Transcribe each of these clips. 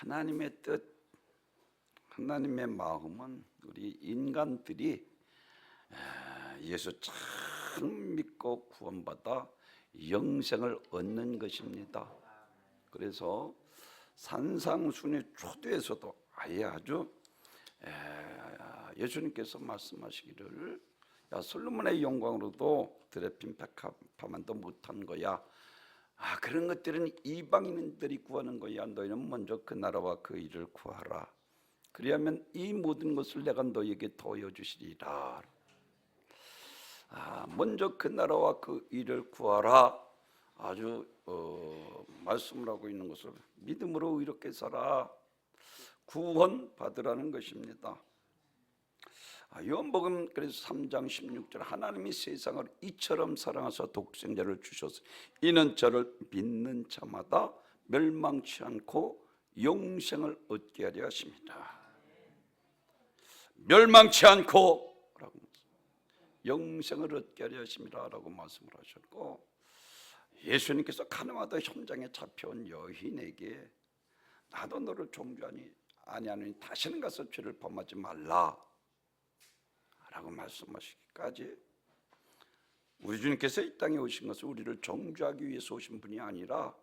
하나님의 뜻, 하나님의 마음은 우리 인간들이 예수 참 믿고 구원받아 영생을 얻는 것입니다. 그래서 산상순의 초대에서도 아예 아주 예수님께서 말씀하시기를, 야, 솔로몬의 영광으로도 드레핀 백합화만도 못한 거야. 그런 것들은 이방인들이 구하는 거야. 너희는 먼저 그 나라와 그 일을 구하라. 그리하면 이 모든 것을 내가 너희에게 더하여 주시리라. 먼저 그 나라와 그 일을 구하라. 아주 말씀을 하고 있는 것을 믿음으로 이렇게 살아 구원 받으라는 것입니다. 요한복음 그래서 3장 16절, 하나님이 세상을 이처럼 사랑하사 독생자를 주셔서 이는 저를 믿는 자마다 멸망치 않고 영생을 얻게 하려 하십니다. 멸망치 않고 라고 영생을 얻게 하려 하십니다 라고 말씀을 하셨고, 예수님께서 가나마다 현장에 잡혀온 여인에게 나도 너를 종주하니 아니하니 다시는 가서 죄를 범하지 말라 라고 말씀하시기까지, 우리 주님께서 이 땅에 오신 것은 우리를 정죄하기 위해서 오신 분이 아니라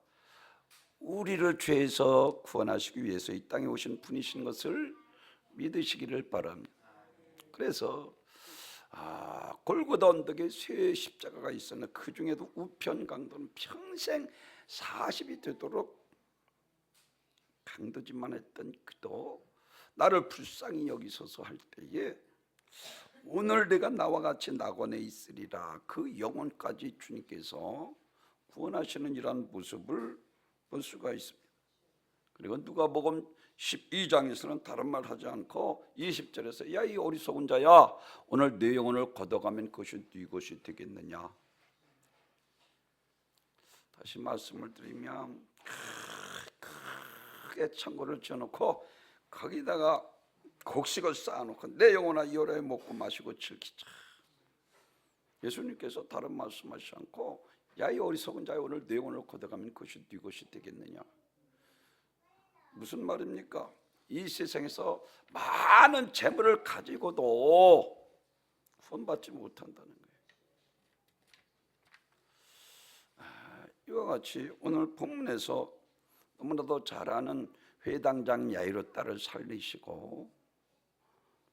우리를 죄에서 구원하시기 위해서 이 땅에 오신 분이신 것을 믿으시기를 바랍니다. 그래서 골고다 언덕에 쇠 십자가가 있었는데 그 중에도 우편 강도는 평생 40이 되도록 강도짓만 했던 그도 나를 불쌍히 여기소서 할 때에 오늘 내가 나와 같이 낙원에 있으리라, 그 영혼까지 주님께서 구원하시는 이러한 모습을 볼 수가 있습니다. 그리고 누가복음 12장에서는 다른 말 하지 않고 20절에서 야, 이 어리석은 자야, 오늘 내 영혼을 걷어가면 그것이 네 것이 되겠느냐. 다시 말씀을 드리면 크게 창고를 지어놓고 거기다가 곡식을 쌓아놓고 내 영혼아 이 오래 먹고 마시고 즐기자. 예수님께서 다른 말씀하시지 않고 야, 이 어리석은 자야, 오늘 내 영혼을 걷어가면 그것이 네 것이 되겠느냐. 무슨 말입니까? 이 세상에서 많은 재물을 가지고도 구원받지 못한다는 거예요. 이와 같이 오늘 본문에서 너무나도 잘 아는 회당장 야이로 딸을 살리시고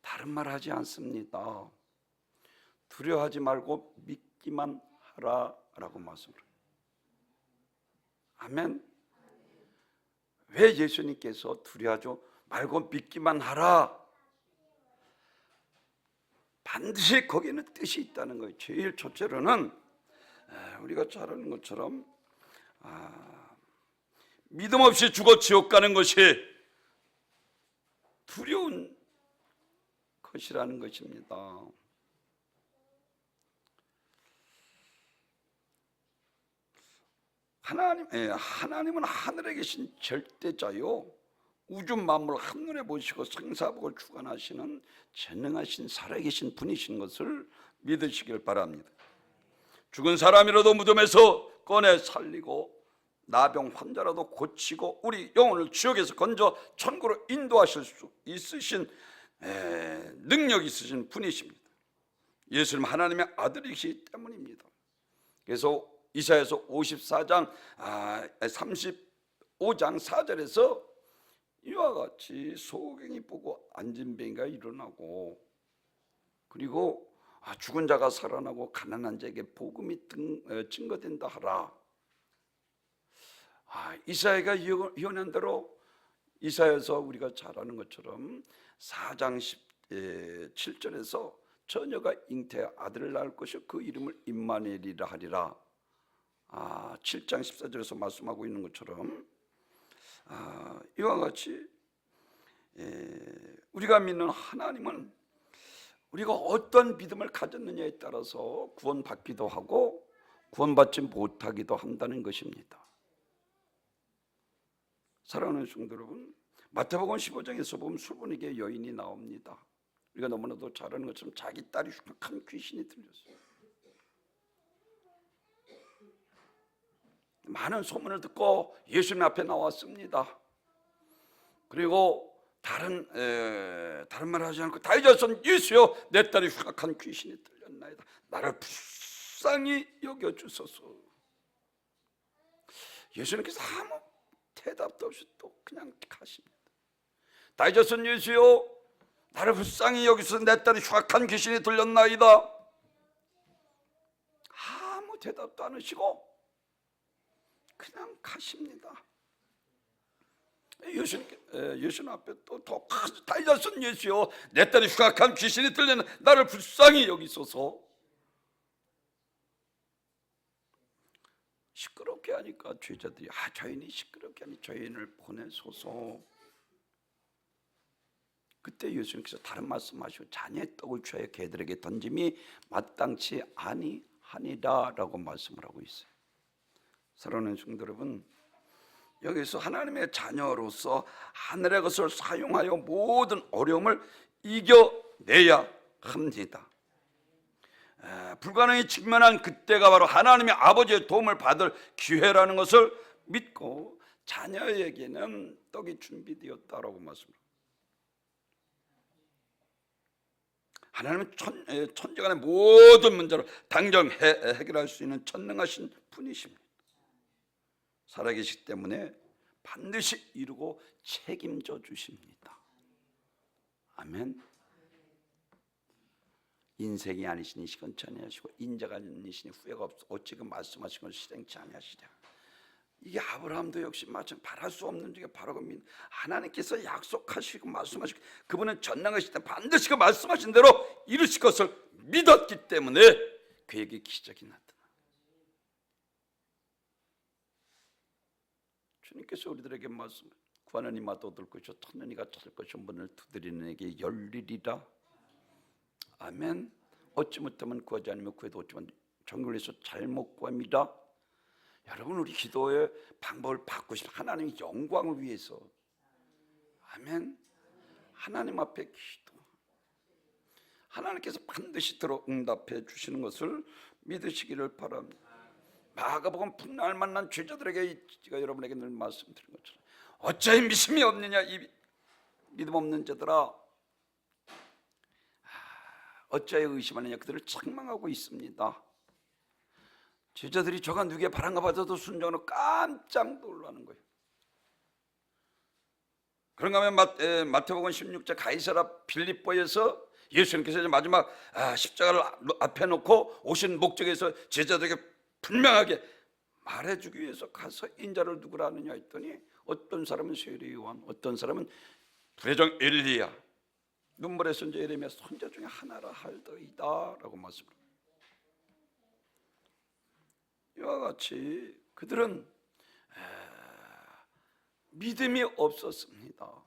다른 말 하지 않습니다. 두려워하지 말고 믿기만 하라 라고 말씀을 해요. 아멘. 왜 예수님께서 두려워하지 말고 믿기만 하라? 반드시 거기에는 뜻이 있다는 거예요. 제일 첫째로는 우리가 잘 아는 것처럼 믿음 없이 죽어 지옥 가는 것이 두려운 것이라는 것입니다. 하나님은 하늘에 계신 절대자요, 우주 만물을 한눈에 보시고 생사복을 주관하시는 전능하신 살아계신 분이신 것을 믿으시길 바랍니다. 죽은 사람이라도 무덤에서 꺼내 살리고 나병 환자라도 고치고 우리 영혼을 지옥에서 건져 천국으로 인도하실 수 있으신 능력 있으신 분이십니다. 예수님 하나님의 아들이시기 때문입니다. 그래서 이사야서 54장 35장 4절에서 이와 같이 소경이 보고 안진뱅이가 일어나고, 그리고 죽은 자가 살아나고 가난한 자에게 복음이 증거된다 하라. 이사야가 예언한 대로 이사야서 우리가 잘 아는 것처럼 4장 17절에서 처녀가 잉태하여 아들을 낳을 것이요 그 이름을 임마누엘이라 하리라. 7장 14절에서 말씀하고 있는 것처럼 이와 같이 우리가 믿는 하나님은 우리가 어떤 믿음을 가졌느냐에 따라서 구원받기도 하고 구원받지 못하기도 한다는 것입니다. 사랑하는 성도 여러분, 마태복음 15장에서 보면 술보니게 여인이 나옵니다. 우리가 너무나도 잘 아는 것처럼 자기 딸이 흉악한 귀신이 들렸어요. 많은 소문을 듣고 예수님 앞에 나왔습니다. 그리고 다른 말 하지 않고 다윗자손 예수여 내 딸이 흉악한 귀신이 들렸나이다. 나를 불쌍히 여겨주소서. 예수님께서 아무 대답도 없이 또 그냥 가십니다. 다윗자손 예수여 나를 불쌍히 여기소서 내 딸이 흉악한 귀신이 들렸나이다. 아무 대답도 안 하시고 그냥 가십니다. 예수님 앞에 또 더 다윗자손 예수여 내 딸이 흉악한 귀신이 들렸나 나를 불쌍히 여기소서. 시끄럽게 하니까 죄자들이 죄인이 시끄럽게 하니 죄인을 보내소서. 그때 예수님께서 다른 말씀하시고 자녀의 떡을 취하여 개들에게 던짐이 마땅치 아니하니라 라고 말씀을 하고 있어요. 사랑하는 성도 여러분, 여기서 하나님의 자녀로서 하늘의 것을 사용하여 모든 어려움을 이겨내야 합니다. 불가능에 직면한 그때가 바로 하나님의 아버지의 도움을 받을 기회라는 것을 믿고 자녀에게는 떡이 준비되었다라고 말씀합니다. 하나님은 천지간의 모든 문제를 당장 해결할 수 있는 전능하신 분이십니다. 살아계시기 때문에 반드시 이루고 책임져 주십니다. 아멘. 인생이 아니시니 시건치 아니하시고 인자가 아니시니 후회가 없어 어찌 그 말씀하신 걸 실행치 아니하시랴. 이게 아브라함도 역시 마찬가지 바랄 수 없는 중에 바로 그 하나님께서 약속하시고 말씀하시고 그분은 전능하실 때 반드시 그 말씀하신 대로 이루실 것을 믿었기 때문에 그에게 기적이 나타나. 주님께서 우리들에게 말씀 구하는 이마다 얻을 것이요 찾는 이가 찾을 것이요 문을 두드리는 이에게 열리리라. 아멘. 얻지 못하면 구하지 않으면 구해도 얻지만 정결해서 잘못 구합니다. 여러분 우리 기도의 방법을 바꾸시면 하나님의 영광을 위해서. 아멘. 하나님 앞에 기도 하나님께서 반드시 들어 응답해 주시는 것을 믿으시기를 바랍니다. 마가복음 풍랑을 만난 죄자들에게 제가 여러분에게 늘 말씀드린 것처럼 어찌 믿음이 없느냐 이 믿음 없는 자들아 어찌 의심하느냐 그들을 책망하고 있습니다. 제자들이 저가 누구의 바람과 받아도 순종으로 깜짝 놀라는 거예요. 그런가 하면 마태복음 16장 가이사랴 빌립보에서 예수님께서 이제 마지막 십자가를 앞에 놓고 오신 목적에서 제자들에게 분명하게 말해주기 위해서 가서 인자를 누구라 하느냐 했더니 어떤 사람은 세례 요한, 어떤 사람은 부회장 엘리야, 눈물의 선자 예레미야 선자 중에 하나라 할더이다 라고 말씀합니다. 이와 같이 그들은 믿음이 없었습니다.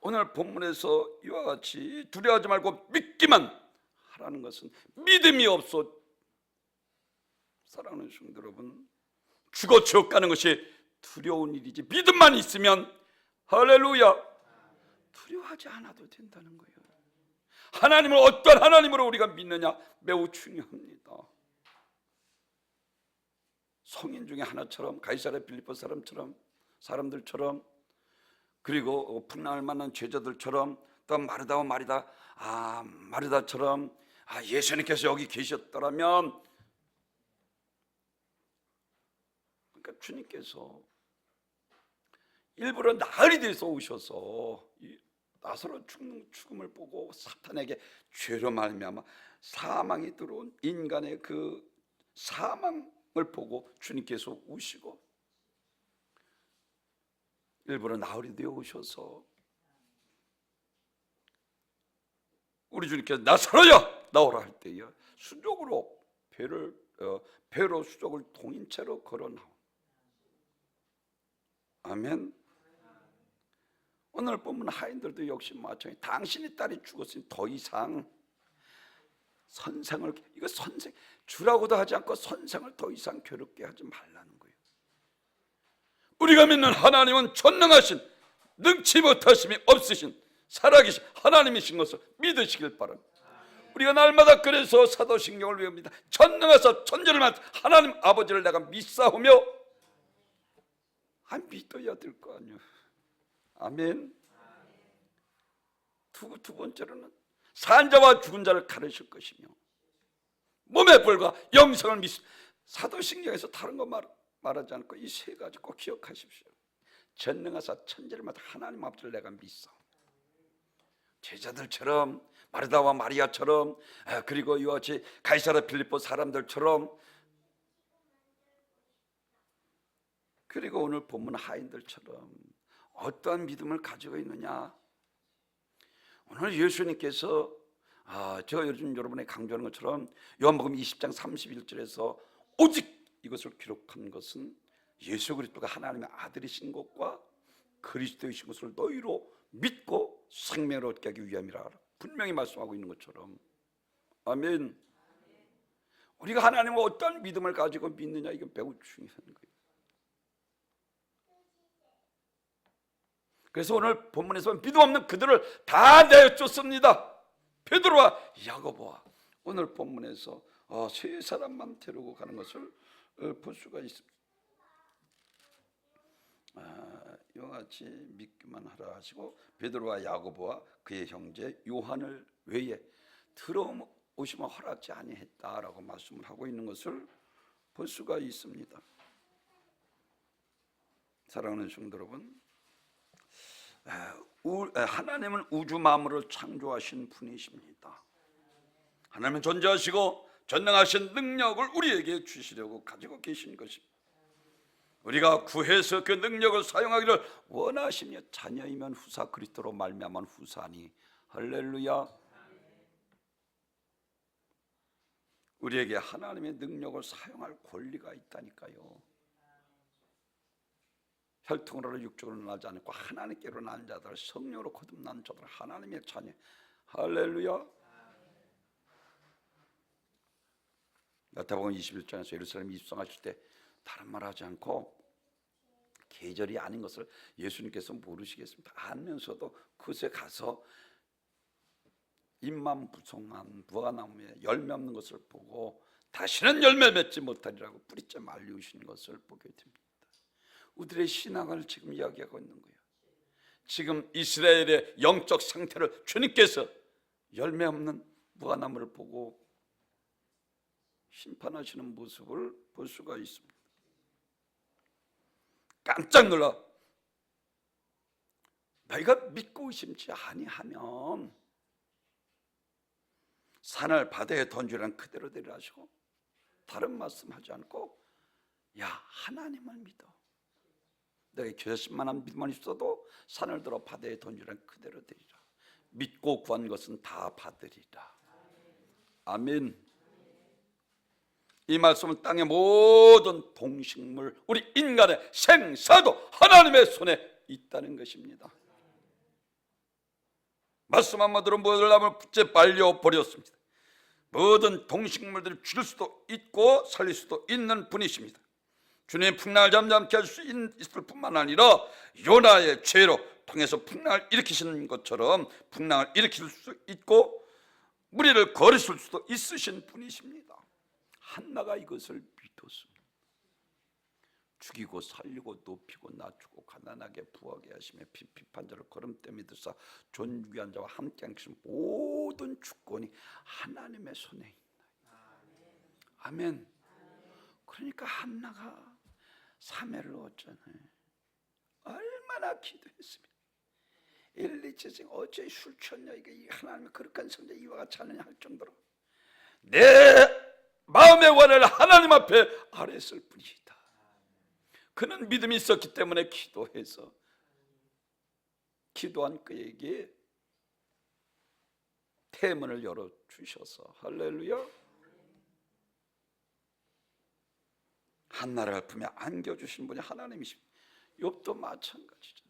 오늘 본문에서 이와 같이 두려워하지 말고 믿기만 하라는 것은 믿음이 없어. 사랑하는 성도 여러분, 죽어 지옥 가는 것이 두려운 일이지 믿음만 있으면 할렐루야 두려워하지 않아도 된다는 거예요. 하나님을 어떤 하나님으로 우리가 믿느냐 매우 중요합니다. 성인 중에 하나처럼 가이사랴 빌립보 사람들처럼 그리고 풍랑을 만난 제자들처럼 또 마르다와 마르다처럼 예수님께서 여기 계셨더라면 그러니까 주님께서 일부러 나흘이 돼서 오셔서 나사로 죽음을 보고 사탄에게 죄로 말미암아 사망이 들어온 인간의 그 사망을 보고 주님께서 우시고 일부러 나흘이 되어 오셔서 우리 주님께서 나사로야 나오라 할 때에 수족으로 배로 수족을 동인채로 걸어 나온. 아멘. 오늘 보면 하인들도 역시 마찬가지. 당신의 딸이 죽었으니 더 이상 선생을 이거 선생 주라고도 하지 않고 선생을 더 이상 괴롭게 하지 말라는 거예요. 우리가 믿는 하나님은 전능하신 능치 못하심이 없으신 살아계신 하나님이신 것을 믿으시길 바랍니다. 우리가 날마다 그래서 사도신경을 외웁니다. 전능하사 천지를 만든 하나님 아버지를 내가 믿사오며 믿어야 될 거 아니에요. 아멘. 두 번째로는 산자와 죽은 자를 가르칠 것이며 몸의 벌과 영성을 믿습니다. 사도신경에서 다른 거 말하지 않고 이 세 가지 꼭 기억하십시오. 전능하사 천지를 맡아 하나님 앞을 내가 믿어. 제자들처럼 마르다와 마리아처럼 그리고 이와 같이 가이사랴 빌립보 사람들처럼 그리고 오늘 본문 하인들처럼 어떠한 믿음을 가지고 있느냐. 오늘 예수님께서 제가 요즘 여러분에 강조하는 것처럼 요한복음 20장 31절에서 오직 이것을 기록한 것은 예수 그리스도가 하나님의 아들이신 것과 그리스도이신 것을 너희로 믿고 생명을 얻게 하기 위함이라 분명히 말씀하고 있는 것처럼 아멘. 우리가 하나님과 어떤 믿음을 가지고 믿느냐 이건 매우 중요한 거예요. 그래서 오늘 본문에서 믿음 없는 그들을 다 내쫓습니다. 베드로와 야고보와 오늘 본문에서 세 사람만 데리고 가는 것을 볼 수가 있습니다. 이와 같이 믿기만 하라 하시고 베드로와 야고보와 그의 형제 요한을 외에 들어오시면 허락지 아니했다라고 말씀을 하고 있는 것을 볼 수가 있습니다. 사랑하는 성도 여러분, 하나님은 우주 만물을 창조하신 분이십니다. 하나님은 존재하시고 전능하신 능력을 우리에게 주시려고 가지고 계신 것입니다. 우리가 구해서 그 능력을 사용하기를 원하시며 자녀이면 후사 그리스도로 말미암아 후사니 할렐루야. 우리에게 하나님의 능력을 사용할 권리가 있다니까요. 혈통으로 육적으로 나지 않고 하나님께로 난 자들 성령으로 거듭난 자들 하나님의 자녀 할렐루야. 마태복음 21장에서 예루살렘 입성하실 때 다른 말 하지 않고 계절이 아닌 것을 예수님께서 모르시겠습니다. 알면서도 그곳에 가서 잎만 부성한 무화과나무에 열매 없는 것을 보고 다시는 열매 맺지 못하리라고 뿌리째 말리우시는 것을 보게 됩니다. 우리들의 신앙을 지금 이야기하고 있는 거예요. 지금 이스라엘의 영적 상태를 주님께서 열매 없는 무화과나무를 보고 심판하시는 모습을 볼 수가 있습니다. 깜짝 놀라 너희가 믿고 의심치 아니하면 산을 바다에 던지라는 그대로 되리라 하시고 다른 말씀하지 않고 야 하나님을 믿어. 너희 결심만한 믿음만 있어도 산을 들어 바다에 던지라는 그대로 되리라. 믿고 구한 것은 다 받으리라. 아멘. 이 말씀은 땅의 모든 동식물, 우리 인간의 생사도 하나님의 손에 있다는 것입니다. 말씀 한마디로 모든 나무를 붙여 말려버렸습니다. 모든 동식물들을 죽일 수도 있고 살릴 수도 있는 분이십니다. 주님의 풍랑을 잠잠케 할 수 있을 뿐만 아니라 요나의 죄로 통해서 풍랑을 일으키시는 것처럼 풍랑을 일으킬 수 있고 무리를 거르실 수도 있으신 분이십니다. 한나가 이것을 믿었습니다. 죽이고 살리고 높이고 낮추고 가난하게 부하게 하시며 비판 자를 거름때 믿으사 존귀한 자와 함께 하신 모든 주권이 하나님의 손에 있다. 아멘. 그러니까 한나가 사매를 얻잖아요. 얼마나 기도했습니까? 엘리제생 어째 술 취했냐 이게 하나님의 거룩한 성자 이와 같이 하느냐 할 정도로 내 마음의 원을 하나님 앞에 아뢰었을 뿐이다. 그는 믿음이 있었기 때문에 기도해서 기도한 그에게 태문을 열어주셔서 할렐루야. 한나를 품에 안겨주신 분이 하나님이십니다. 욥도 마찬가지죠.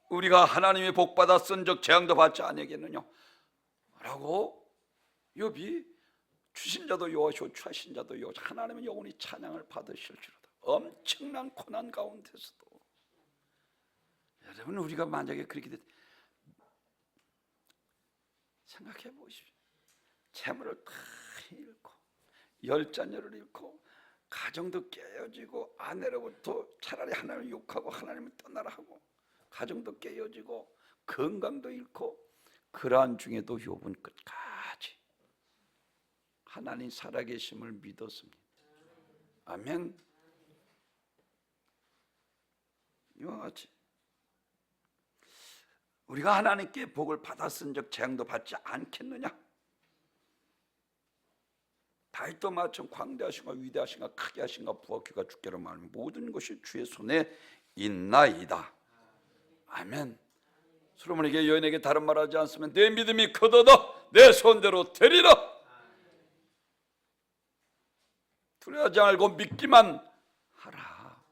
우리가 하나님의 복받아 쓴적 재앙도 받지 아니하겠느냐 라고 욥이 주신 자도 여호와시오 취하신 자도 여호와 하나님은 영원히 찬양을 받으실지로다. 엄청난 고난 가운데서도 여러분 우리가 만약에 그렇게 생각해 보십시오. 재물을 다 잃고 열자녀를 잃고 가정도 깨어지고 아내로부터 차라리 하나님을 욕하고 하나님을 떠나라 하고 가정도 깨어지고 건강도 잃고 그러한 중에도 욥은 끝까지 하나님 살아계심을 믿었습니다. 아멘. 이와 같이 우리가 하나님께 복을 받았은즉 재앙도 받지 않겠느냐? 다윗도 마침 광대하신가 위대하신가 크게 하신가 부하기가 주께로 말하면 모든 것이 주의 손에 있나이다. 아멘. 솔로몬에게 여인에게 다른 말하지 않으면 내 믿음이 커도다 내 손대로 되리라. 두려워하지 말고 믿기만 하라.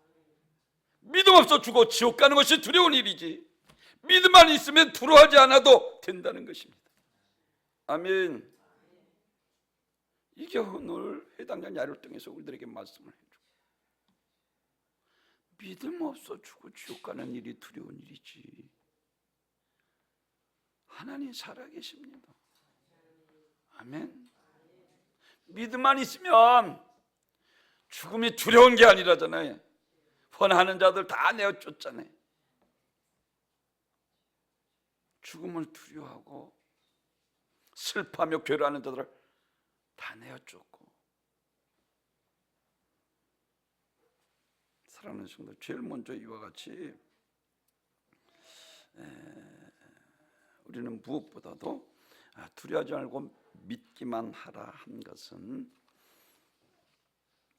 믿음 없어 죽어 지옥 가는 것이 두려운 일이지 믿음만 있으면 두려워하지 않아도 된다는 것입니다. 아멘. 이게 오늘 해당자 야율동에서 우리들에게 말씀을 해줘. 믿음 없어 죽어 지옥 가는 일이 두려운 일이지 하나님 살아계십니다. 아멘. 믿음만 있으면 죽음이 두려운 게 아니라잖아요. 원하는 자들 다 내어쫓잖아요. 죽음을 두려워하고 슬퍼하며 괴로워하는 자들을 다 내어쫓고. 사랑하는 성도, 제일 먼저 이와 같이 우리는 무엇보다도 두려워하지 말고 믿기만 하라 한 것은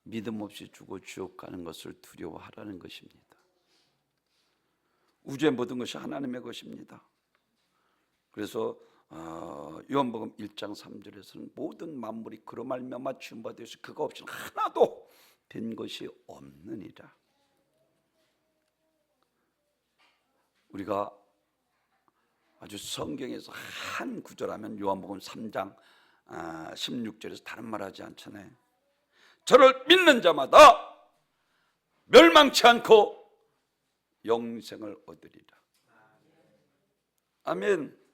믿음 없이 죽어 지옥 가는 것을 두려워하라는 것입니다. 우주의 모든 것이 하나님의 것입니다. 그래서 요한복음 1장 3절에서는 모든 만물이 그로 말미암아 지은 바 되어서 그가 없이는 하나도 된 것이 없느니라. 우리가 아주 성경에서 한 구절하면 요한복음 3장 16절에서 다른 말하지 않잖아요. 저를 믿는 자마다 멸망치 않고 영생을 얻으리라. 아멘.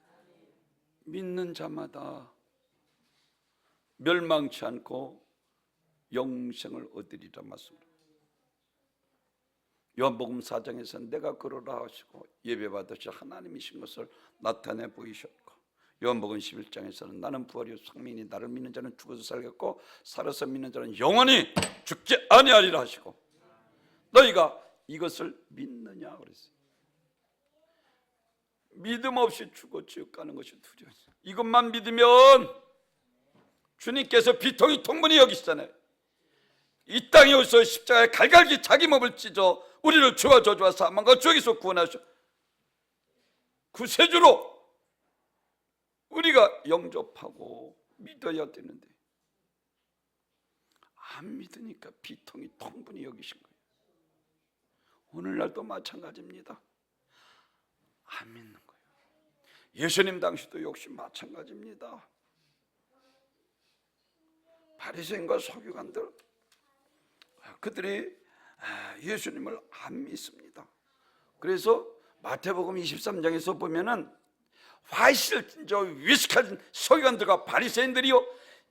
믿는 자마다 멸망치 않고 영생을 얻으리라 말씀입니다. 요한복음 4장에서는 내가 그러라 하시고 예배받으시 하나님이신 것을 나타내 보이셨고, 요한복음 11장에서는 나는 부활이요 생명이니 나를 믿는 자는 죽어서 살겠고 살아서 믿는 자는 영원히 죽지 아니하리라 하시고, 너희가 이것을 믿느냐 그랬어요. 믿음 없이 죽어 지옥 가는 것이 두려워요. 이것만 믿으면 주님께서 비통히 통분히 여기시잖아요. 이 땅에 오셔서 십자가에 갈갈기 자기 몸을 찢어 우리를 죄와 저주와 사망과 죄에서 구원하셔 구세주로 우리가 영접하고 믿어야 되는데 안 믿으니까 비통히 통분히 여기신 거예요. 오늘날도 마찬가지입니다. 안 믿는 거예요. 예수님 당시도 역시 마찬가지입니다. 바리새인과 서기관들, 그들이 예수님을 안 믿습니다. 그래서 마태복음 23장에서 보면은 화실진저 위식한 서기관들과 바리새인들이요,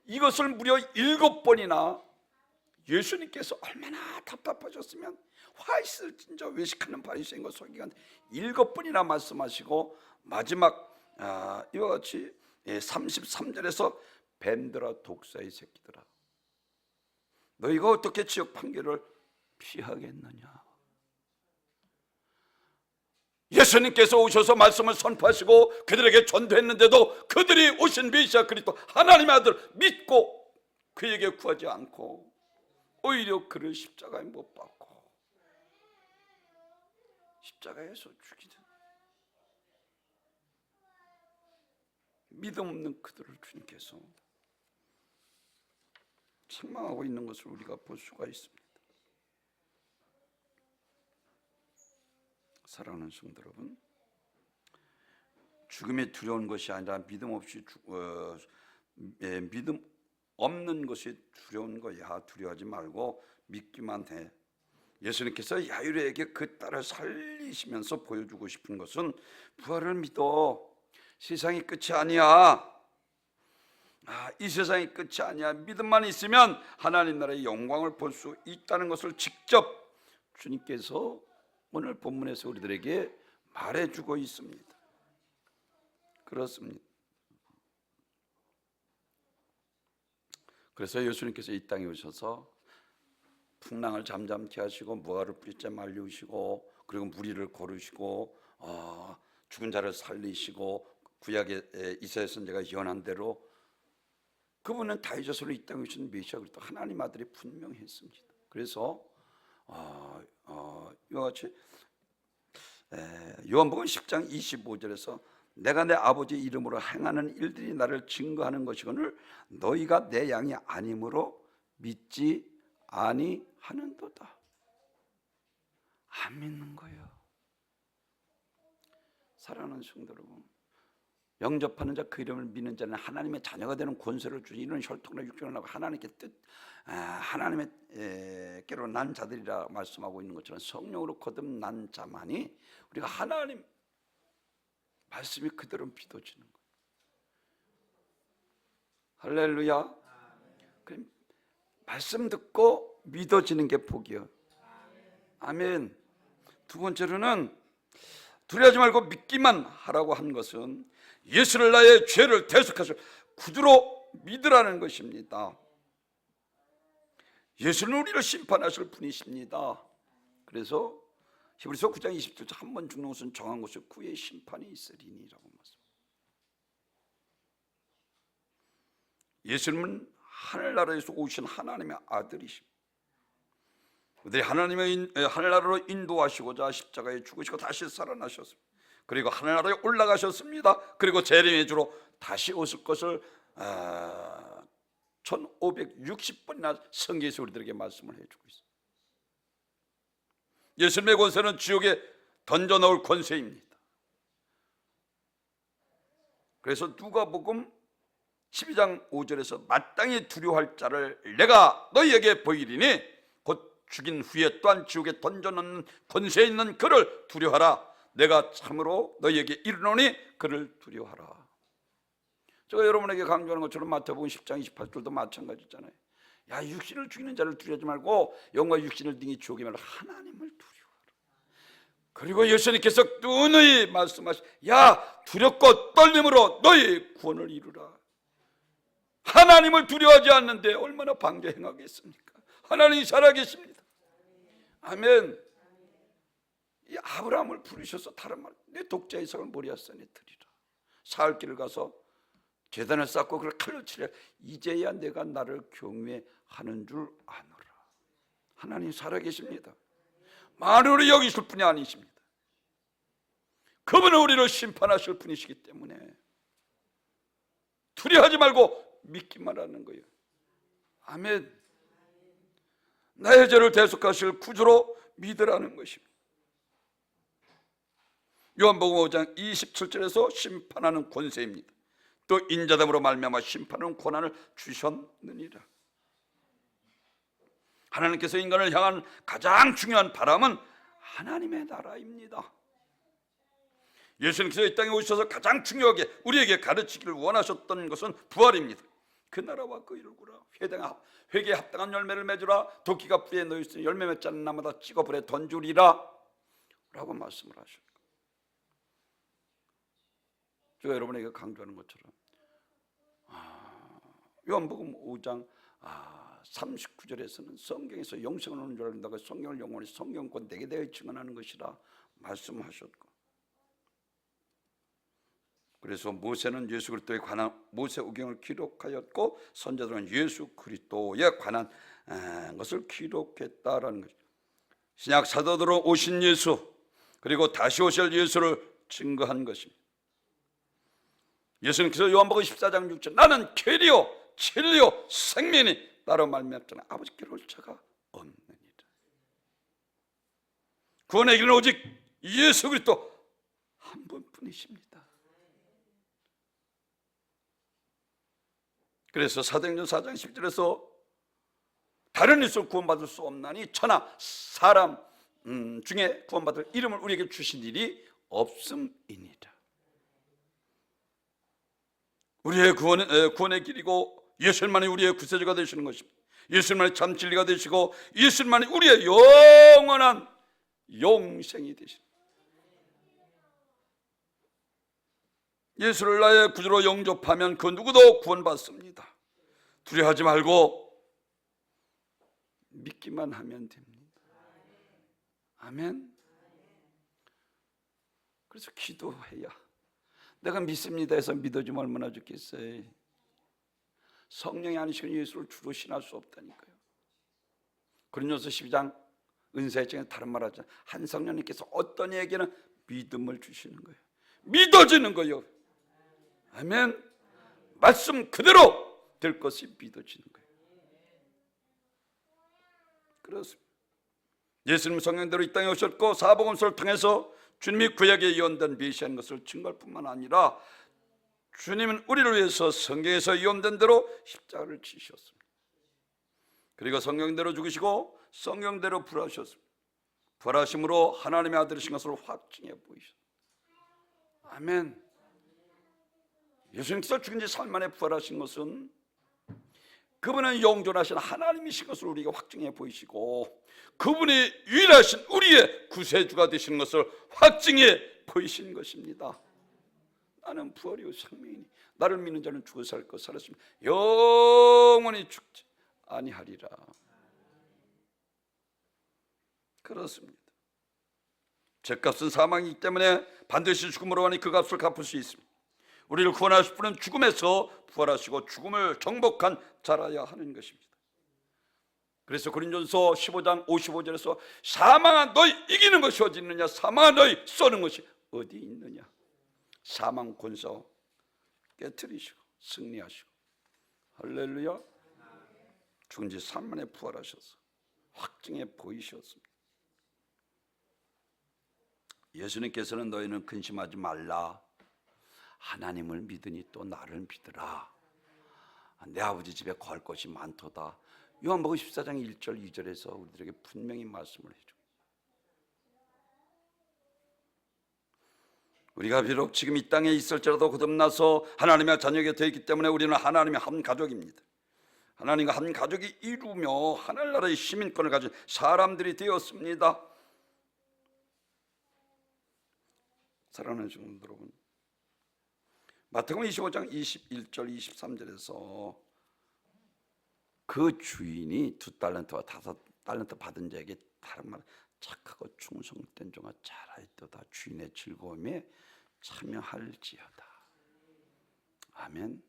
이것을 무려 7번이나 예수님께서 얼마나 답답하셨으면 화실진저 외식하는 바리새인과 서기관 7번이나 말씀하시고, 마지막 이와 같이 33절에서 뱀들아 독사의 새끼들아 너희가 어떻게 지옥 판결을 피하겠느냐. 예수님께서 오셔서 말씀을 선포하시고 그들에게 전도했는데도 그들이 오신 메시아 그리스도 하나님의 아들 믿고 그에게 구하지 않고 오히려 그를 십자가에 못 박고 십자가에서 죽이는 믿음 없는 그들을 주님께서 책망하고 있는 것을 우리가 볼 수가 있습니다. 사랑하는 성도 여러분, 죽음이 두려운 것이 아니라 믿음 없는 것이 두려운 거야. 두려워하지 말고 믿기만 해. 예수님께서 야이로에게 그 딸을 살리시면서 보여주고 싶은 것은 부활을 믿어. 세상이 끝이 아니야. 이 세상이 끝이 아니야. 믿음만 있으면 하나님 나라의 영광을 볼 수 있다는 것을 직접 주님께서 오늘 본문에서 우리들에게 말해주고 있습니다. 그렇습니다. 그래서 예수님께서 이 땅에 오셔서 풍랑을 잠잠케 하시고 무화과를 뿌리째 말리우시고, 그리고 무리를 고르시고, 죽은 자를 살리시고, 구약의 이사야 선지자가 예언한 대로 그분은 다윗으로 이 땅에 오신 메시아 그리스도 하나님 아들이 분명히 했습니다. 그래서 이와 같이 요한복음 10장 25절에서 내가 내 아버지 이름으로 행하는 일들이 나를 증거하는 것이거늘 너희가 내 양이 아니므로 믿지 아니하는도다. 안 믿는 거예요. 사랑하는 성도 여러분, 영접하는 자 그 이름을 믿는 자는 하나님의 자녀가 되는 권세를 주니 이런 혈통과 육정을 하고 하나님께 하나님께로 난 자들이라 말씀하고 있는 것처럼 성령으로 거듭난 자만이 우리가 하나님 말씀이 그대로 믿어지는 거예요. 할렐루야. 그럼 말씀 듣고 믿어지는 게 복이요. 아멘. 두 번째로는 두려워하지 말고 믿기만 하라고 한 것은 예수를 나의 죄를 대속하실 구주로 믿으라는 것입니다. 예수는 우리를 심판하실 분이십니다. 그래서 히브리서 9장 27절 한 번 죽는 것은 정한 것이 후에 심판이 있으리니라고 말씀. 예수님은 하늘나라에서 오신 하나님의 아들이십니다. 그들이 하늘나라로 인도하시고자 십자가에 죽으시고 다시 살아나셨습니다. 그리고 하늘나라에 올라가셨습니다. 그리고 재림의 주로 다시 오실 것을 1560번이나 성경에서 우리들에게 말씀을 해주고 있습니다. 예수님의 권세는 지옥에 던져넣을 권세입니다. 그래서 누가복음 12장 5절에서 마땅히 두려워할 자를 내가 너희에게 보이리니 곧 죽인 후에 또한 지옥에 던져넣는 권세 있는 그를 두려워하라. 내가 참으로 너희에게 이르노니 그를 두려워하라. 제가 여러분에게 강조하는 것처럼 마태복음 10장 28절도 마찬가지잖아요. 야, 육신을 죽이는 자를 두려워하지 말고 영과 육신을 등이 지옥에 말로 하나님을 두려워하라. 그리고 예수님께서 누누이 말씀하시, 야, 두렵고 떨림으로 너희 구원을 이루라. 하나님을 두려워하지 않는데 얼마나 방조 행하겠습니까? 하나님이 살아계십니다. 아멘. 이 아브라함을 부르셔서 다른 말, 내 독자 이삭을 모리아산에 드리라. 사흘길을 가서 제단을 쌓고 그를 칼로 치려. 이제야 내가 나를 경외하는 줄 아노라. 하나님 살아계십니다. 만유를 여기실 분이 아니십니다. 그분은 우리를 심판하실 분이시기 때문에 두려워하지 말고 믿기만 하는 거예요. 아멘. 나의 죄를 대속하실 구주로 믿으라는 것입니다. 요한복음 5장 27절에서 심판하는 권세입니다. 또 인자됨으로 말미암아 심판하는 권한을 주셨느니라. 하나님께서 인간을 향한 가장 중요한 바람은 하나님의 나라입니다. 예수님께서 이 땅에 오셔서 가장 중요하게 우리에게 가르치기를 원하셨던 것은 부활입니다. 그 나라와 그 일을 구라. 회개에 합당한 열매를 맺으라. 도끼가 뿌리에 놓여있으니 열매 맺지 않는 나마다 찍어 불에 던주리라 라고 말씀을 하셨고, 제가 여러분에게 강조하는 것처럼 요한복음 5장 39절에서는 성경에서 영생을 얻는 줄 알는다고 성경을 영원히 성경권 내게 대해 증언하는 것이라 말씀하셨고, 그래서 모세는 예수 그리스도에 관한 모세오경을 기록하였고 선지자들은 예수 그리스도에 관한 것을 기록했다라는 것이죠. 신약 사도들은 오신 예수 그리고 다시 오실 예수를 증거한 것입니다. 예수님께서 요한복음 14장 6절 나는 길이요 진리요 생명이 나로 말미암잖아 아버지께로 올 자가 없느니라. 구원의 길은 오직 예수 그리스도 한 분뿐이십니다. 그래서 사도행전 4장 10절에서 다른 일로 구원받을 수 없나니 천하 사람 중에 구원받을 이름을 우리에게 주신 일이 없음이니라. 우리의 구원의 길이고 예수님만이 우리의 구세주가 되시는 것입니다. 예수님만이 참 진리가 되시고 예수님만이 우리의 영원한 영생이 되십니다. 예수를 나의 구주로 영접하면 그 누구도 구원받습니다. 두려워하지 말고 믿기만 하면 됩니다. 아멘. 그래서 기도해야, 내가 믿습니다 해서 믿어주면 얼마나 좋겠어요. 성령이 아니시면 예수를 주로 신할 수 없다니까요. 고린도서 12장 은사의 장에 다른 말 하잖아요. 한 성령님께서 어떤 이에게는 믿음을 주시는 거예요. 믿어지는 거예요. 아멘. 말씀 그대로 될 것이 믿어지는 거예요. 그렇습니다. 예수님 성령대로 이 땅에 오셨고 사복음서를 통해서 주님이 구약에 예언된 메시아인 것을 증거할 뿐만 아니라 주님은 우리를 위해서 성경에서 예언된 대로 십자가를 지셨습니다. 그리고 성경대로 죽으시고 성경대로 부활하셨습니다. 부활하심으로 하나님의 아들이신 것을 확증해 보이셨습니다. 아멘. 예수님께서 죽은 지 3일 만에 부활하신 것은 그분은 영존하신 하나님이신 것을 우리에게 확증해 보이시고 그분이 유일하신 우리의 구세주가 되시는 것을 확증해 보이신 것입니다. 나는 부활이요 생명이니 나를 믿는 자는 죽어 살 것 살았으면 영원히 죽지 아니하리라. 그렇습니다. 죄값은 사망이기 때문에 반드시 죽음으로 하니 그 값을 갚을 수 있습니다. 우리를 구원하실 분은 죽음에서 부활하시고 죽음을 정복한 자라야 하는 것입니다. 그래서 고린도전서 15장 55절에서 사망아 너희 이기는 것이 어디 있느냐, 사망아 너희 쏘는 것이 어디 있느냐. 사망 권세 깨뜨리시고 승리하시고 할렐루야. 죽은 지 3일 만에 부활하셔서 확증해 보이셨습니다. 예수님께서는 너희는 근심하지 말라, 하나님을 믿으니 또 나를 믿으라. 내 아버지 집에 거할 것이 많도다. 요한복음 14장 1절 2절에서 우리들에게 분명히 말씀을 해줘. 우리가 비록 지금 이 땅에 있을지라도 거듭나서 하나님의 자녀가 되었기 때문에 우리는 하나님의 한 가족입니다. 하나님과 한 가족이 이루며 하늘나라의 시민권을 가진 사람들이 되었습니다. 사랑하는 성도 여러분, 마태복음 25장 21절 23절에서 그 주인이 2달란트와 5달란트 받은 자에게 다른 말, 착하고 충성된 종아 잘하였도다, 주인의 즐거움에 참여할지어다. 아멘.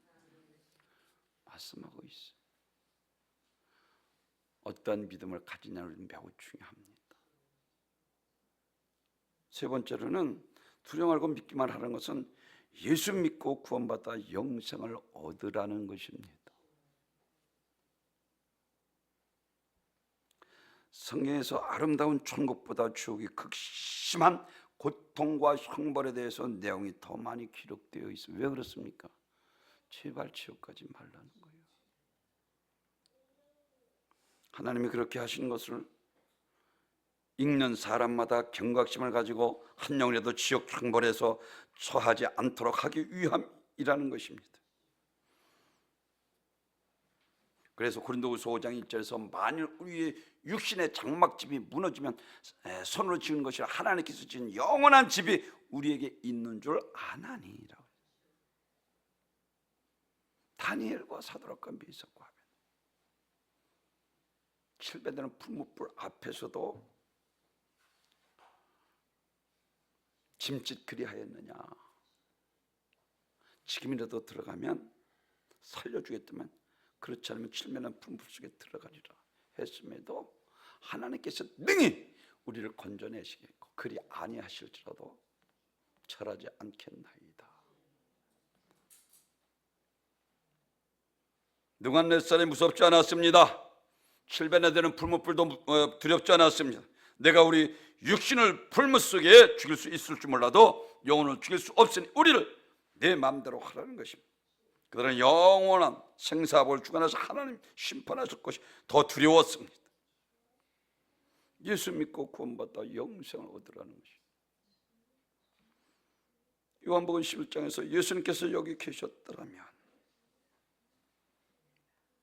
말씀하고 있어요. 어떠한 믿음을 가지냐는 매우 중요합니다. 세 번째로는 두려워 말고 믿기만 하는 것은 예수 믿고 구원받아 영생을 얻으라는 것입니다. 성경에서 아름다운 천국보다 지옥이 극심한 고통과 형벌에 대해서 내용이 더 많이 기록되어 있어요. 왜 그렇습니까? 제발 지옥 가지 말라는 거예요. 하나님이 그렇게 하신 것을 읽는 사람마다 경각심을 가지고 한 영이라도 지옥 형벌에서 처하지 않도록 하기 위함이라는 것입니다. 그래서 고린도후서 5장 1절에서 만일 우리의 육신의 장막집이 무너지면 손으로 지은 것이 하나님께서 지은 영원한 집이 우리에게 있는 줄 아나니라고. 다니엘과 사드락과 메삭과 아벤 7배되는 풀무불 앞에서도 짐짓 그리하였느냐, 지금이라도 들어가면 살려주겠다면 그렇지 않으면 7배는 풀무불 속에 들어가리라 했음에도 하나님께서 능히 우리를 건져내시겠고 그리 아니하실지라도 절하지 않겠나이다. 느부갓네살이 무섭지 않았습니다. 7배나 되는 풀무불도 두렵지 않았습니다. 내가 우리 육신을 풀무 속에 죽일 수 있을 줄 몰라도 영혼을 죽일 수 없으니 우리를 내 마음대로 하라는 것입니다. 그들은 영원한 생사복을 주관하셔서 하나님 심판하실 것이 더 두려웠습니다. 예수 믿고 구원받아 영생을 얻으라는 것입니다. 요한복음 11장에서 예수님께서 여기 계셨더라면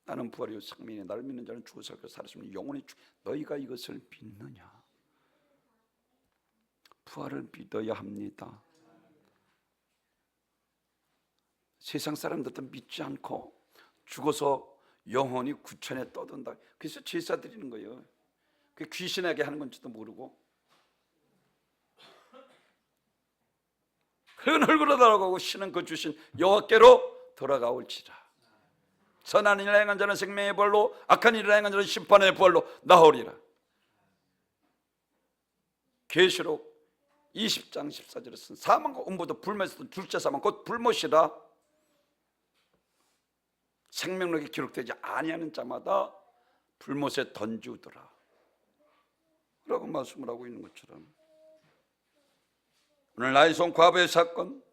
나는 부활이요 생명이니 나를 믿는 자는 죽어도 살 것이요 살았으면 영원히 너희가 이것을 믿느냐? 부활을 믿어야 합니다. 세상 사람들도 믿지 않고 죽어서 영원히 구천에 떠든다. 그래서 제사 드리는 거예요. 그 귀신에게 하는 건지도 모르고. 그건 헐그러다라고 신은 그 주신 여호와께로 돌아가올지라. 선한 일을 행한 자는 생명의 부활로, 악한 일을 행한 자는 심판의 부활로 나오리라. 계시록 20장 14절에 쓴 사망과 음부도 불못에서 둘째 사망 곧 불못이라. 생명록에 기록되지 아니하는 자마다 불못에 던지우더라 라고 말씀을 하고 있는 것처럼, 오늘 나이손 과부의 사건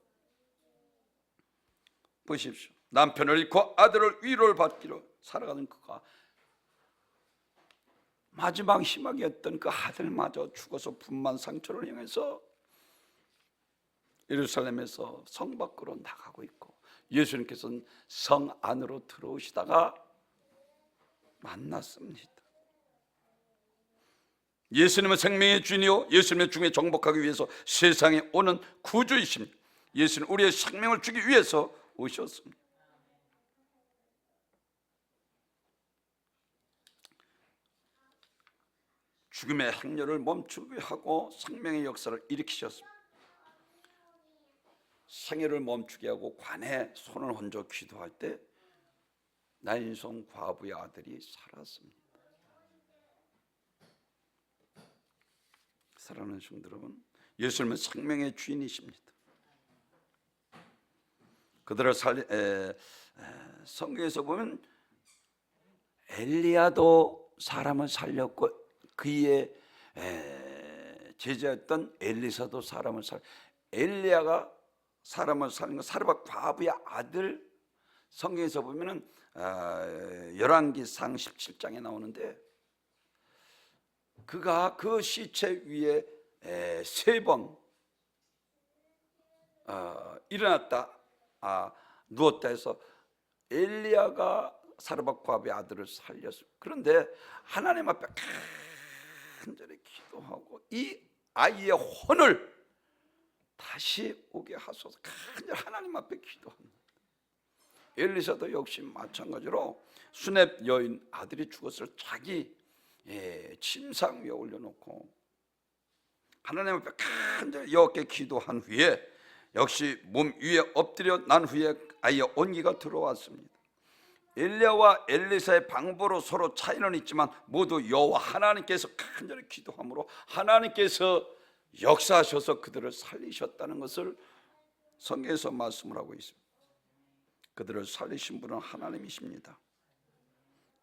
보십시오. 남편을 잃고 아들을 위로를 받기로 살아가는 그가 마지막 희망이었던 그 아들마저 죽어서 분만 상처를 향해서 예루살렘에서 성 밖으로 나가고 있고, 예수님께서는 성 안으로 들어오시다가 만났습니다. 예수님은 생명의 주인이요 예수님의 중에 정복하기 위해서 세상에 오는 구주이십니다. 예수는 우리의 생명을 주기 위해서 오셨습니다. 죽음의 행렬을 멈추게 하고 생명의 역사를 일으키셨습니다. 생애를 멈추게 하고 관에 손을 얹어 기도할 때 나인손 과부의 아들이 살았습니다. 사랑하는 성도 여러분, 예수님은 생명의 주인이십니다. 그들을 성경에서 보면 엘리야도 사람을 살렸고 그의 제자였던 엘리사도 사람을 엘리야가 사람을 살린 거, 사르밧 과부의 아들, 성경에서 보면은 열왕기상 17장에 나오는데, 그가 그 시체 위에 3번 일어났다 누웠다 해서 엘리야가 사르밧 과부의 아들을 살렸습니다. 그런데 하나님 앞에 간절히 기도하고 이 아이의 혼을 다시 오게 하소서 간절히 하나님 앞에 기도합니다. 엘리사도 역시 마찬가지로 수렙 여인 아들이 죽었을 자기 침상 위에 올려놓고 하나님 앞에 간절히 여호와께 기도한 후에 역시 몸 위에 엎드려 난 후에 아이의 온기가 들어왔습니다. 엘리야와 엘리사의 방법으로 서로 차이는 있지만 모두 여호와 하나님께서 간절히 기도함으로 하나님께서 역사하셔서 그들을 살리셨다는 것을 성경에서 말씀을 하고 있습니다. 그들을 살리신 분은 하나님이십니다.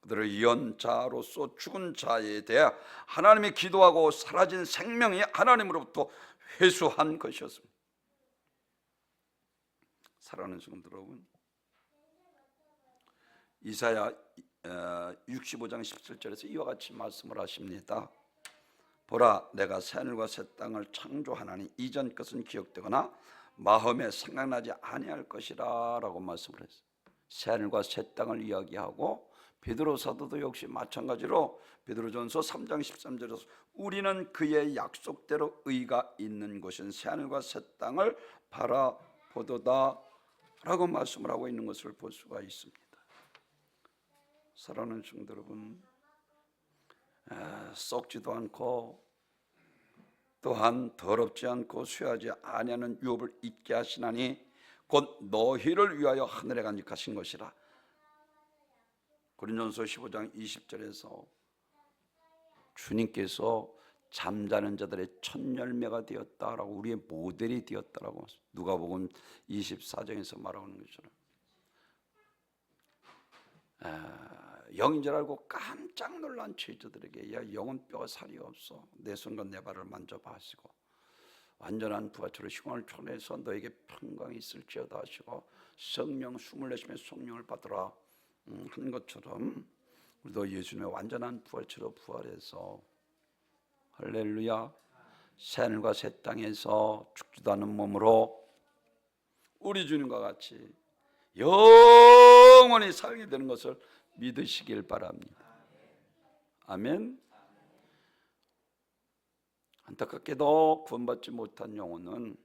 그들을 예언자로서 죽은 자에 대해 하나님이 기도하고 사라진 생명이 하나님으로부터 회수한 것이었습니다. 사랑하는 성도 여러분, 이사야 65장 17절에서 이와 같이 말씀을 하십니다. 보라, 내가 새하늘과 새 땅을 창조하나니 이전 것은 기억되거나 마음에 생각나지 아니할 것이라 라고 말씀을 했어요. 새하늘과 새 땅을 이야기하고, 베드로 사도도 역시 마찬가지로 베드로전서 3장 13절에서 우리는 그의 약속대로 의가 있는 곳인 새하늘과 새 땅을 바라보도다 라고 말씀을 하고 있는 것을 볼 수가 있습니다. 사랑하는 성도 여러분, 썩지도 않고 또한 더럽지 않고 쇠하지 아니하는 유업을 잊게 하시나니 곧 너희를 위하여 하늘에 간직하신 것이라. 고린도전서 15장 20절에서 주님께서 잠자는 자들의 첫 열매가 되었다라고, 우리의 모델이 되었다라고 누가복음 24장에서 말하는 것처럼 영인 줄 알고 깜짝 놀란 죄인들에게 야, 영은 뼈가 살이 없어, 내 손과 내 발을 만져봐 하시고 완전한 부활체로 시공을 초래해서 너에게 평강이 있을지어다 하시고 성령 숨을 내쉬며 성령을 받으라 한 것처럼 우리도 예수님의 완전한 부활체로 부활해서 할렐루야, 새하늘과 새 땅에서 죽지도 않은 몸으로 우리 주님과 같이 영원히 살게 되는 것을 믿으시길 바랍니다. 아멘. 안타깝게도 구원받지 못한 영혼은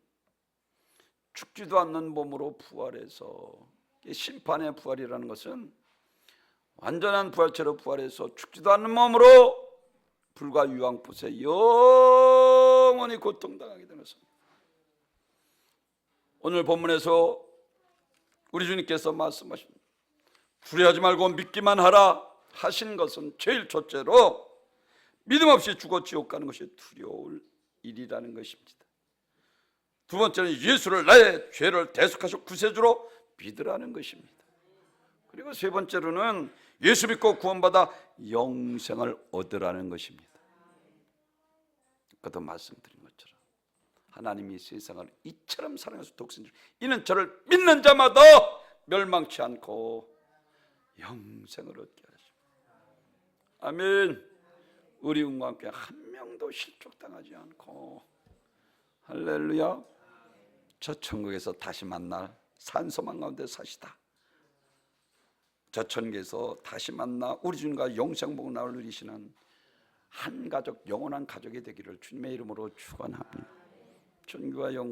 죽지도 않는 몸으로 부활해서, 심판의 부활이라는 것은 완전한 부활체로 부활해서 죽지도 않는 몸으로 불과 유황불에 영원히 고통당하게 되는 것입니다. 오늘 본문에서 우리 주님께서 말씀하십니다. 두려워하지 말고 믿기만 하라 하신 것은 제일 첫째로 믿음 없이 죽어 지옥 가는 것이 두려울 일이라는 것입니다. 두 번째는 예수를 나의 죄를 대속하시고 구세주로 믿으라는 것입니다. 그리고 세 번째로는 예수 믿고 구원받아 영생을 얻으라는 것입니다. 그것도 말씀드린 것처럼 하나님이 세상을 이처럼 사랑하셔서 독생자를, 이는 저를 믿는 자마다 멸망치 않고 영생을 얻게 하십니다. 아멘. 우리 운과 함께 한 명도 실족당하지 않고, 할렐루야, 저 천국에서 다시 만날 산소망 가운데 사시다, 저 천국에서 다시 만나 우리 주님과 영생복락을 누리시는 한 가족, 영원한 가족이 되기를 주님의 이름으로 축원합니다. 존귀와 영광